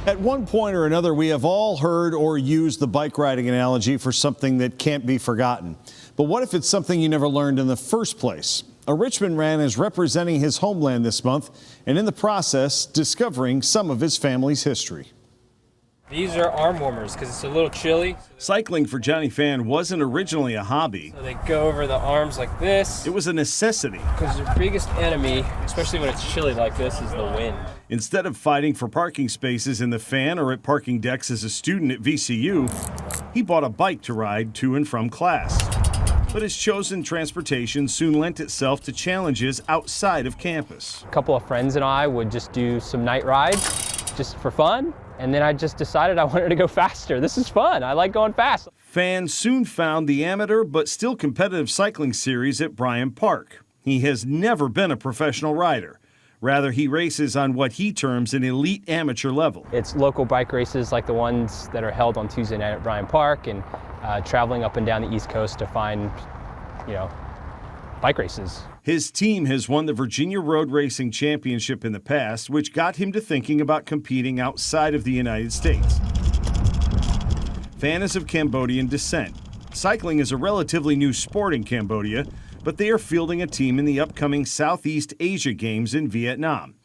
At one point or another, we have all heard or used the bike riding analogy for something that can't be forgotten. But what if it's something you never learned in the first place? A Richmond man is representing his homeland this month and in the process discovering some of his family's history. These are arm warmers because it's a little chilly. Cycling for Johnny Phan wasn't originally a hobby. So they go over the arms like this. It was a necessity. Because their biggest enemy, especially when it's chilly like this, is the wind. Instead of fighting for parking spaces in the Phan or at parking decks as a student at VCU, he bought a bike to ride to and from class. But his chosen transportation soon lent itself to challenges outside of campus. A couple of friends and I would just do some night rides just for fun. And then I just decided I wanted to go faster. This is fun. I like going fast. Phan soon found the amateur but still competitive cycling series at Bryant Park. He has never been a professional rider. Rather, he races on what he terms an elite amateur level. It's local bike races like the ones that are held on Tuesday night at Bryant Park and traveling up and down the East Coast to find, bike races. His team has won the Virginia Road Racing Championship in the past, which got him to thinking about competing outside of the United States. Phan is of Cambodian descent. Cycling is a relatively new sport in Cambodia, but they are fielding a team in the upcoming Southeast Asia Games in Vietnam.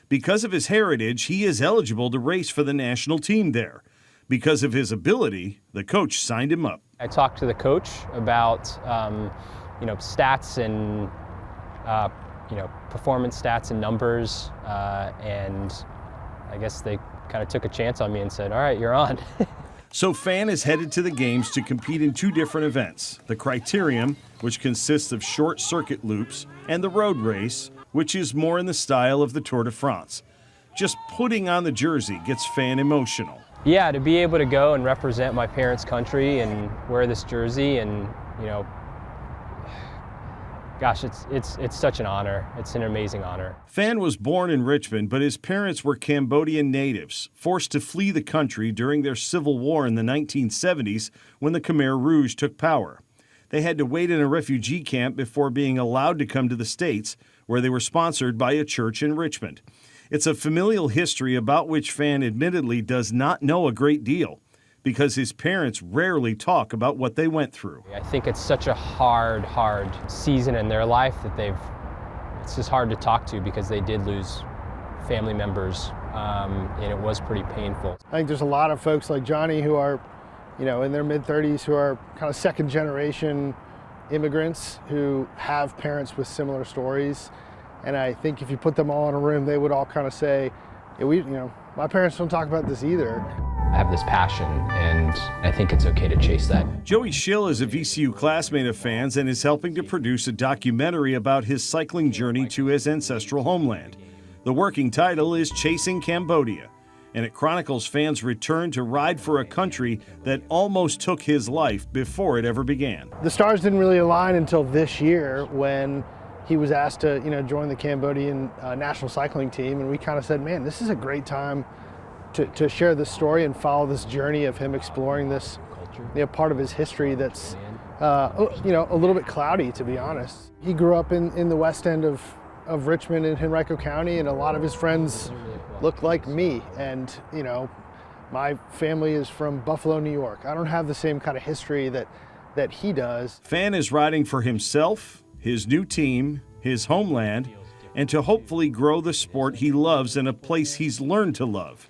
Because of his heritage, he is eligible to race for the national team there. Because of his ability, the coach signed him up. I talked to the coach about, stats and performance stats and numbers, and I guess they kind of took a chance on me and said, all right, you're on. So Phan is headed to the games to compete in two different events, the Criterium, which consists of short circuit loops, and the road race, which is more in the style of the Tour de France. Just putting on the jersey gets Phan emotional. Yeah, to be able to go and represent my parents' country and wear this jersey and, gosh, it's such an honor. It's an amazing honor. Phan was born in Richmond, but his parents were Cambodian natives, forced to flee the country during their civil war in the 1970s when the Khmer Rouge took power. They had to wait in a refugee camp before being allowed to come to the States, where they were sponsored by a church in Richmond. It's a familial history about which Phan admittedly does not know a great deal, because his parents rarely talk about what they went through. I think it's such a hard season in their life that it's just hard to talk to because they did lose family members, and it was pretty painful. I think there's a lot of folks like Johnny who are, in their mid-30s who are kind of second-generation immigrants who have parents with similar stories. And I think if you put them all in a room, they would all kind of say, my parents don't talk about this either. I have this passion, and I think it's okay to chase that. Joey Schill is a VCU classmate of Phan's and is helping to produce a documentary about his cycling journey to his ancestral homeland. The working title is Chasing Cambodia, and it chronicles Phan's return to ride for a country that almost took his life before it ever began. The stars didn't really align until this year when he was asked to, join the Cambodian national cycling team, and we kind of said, man, this is a great time to share this story and follow this journey of him exploring this part of his history that's, a little bit cloudy, to be honest. He grew up in the west end of Richmond in Henrico County, and a lot of his friends look like me. And, my family is from Buffalo, New York. I don't have the same kind of history that he does. Phan is riding for himself, his new team, his homeland, and to hopefully grow the sport he loves in a place he's learned to love.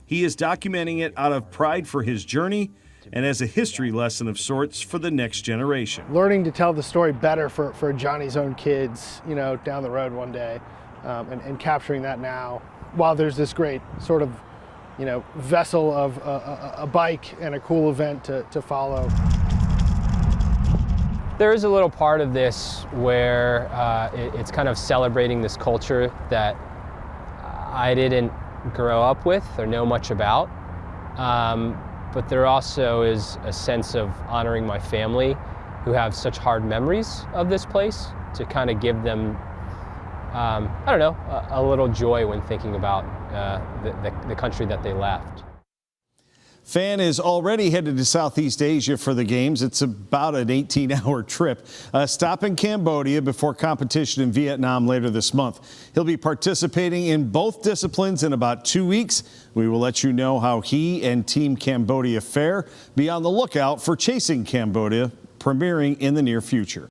He is documenting it out of pride for his journey and as a history lesson of sorts for the next generation. Learning to tell the story better for Johnny's own kids, down the road one day, and capturing that now, while there's this great sort of, vessel of a bike and a cool event to follow. There is a little part of this where it's kind of celebrating this culture that I didn't grow up with or know much about, but there also is a sense of honoring my family who have such hard memories of this place, to kind of give them, a little joy when thinking about the country that they left. Phan is already headed to Southeast Asia for the games. It's about an 18-hour trip. Stop in Cambodia before competition in Vietnam later this month. He'll be participating in both disciplines in about 2 weeks. We will let you know how he and Team Cambodia fare. Be on the lookout for Chasing Cambodia, premiering in the near future.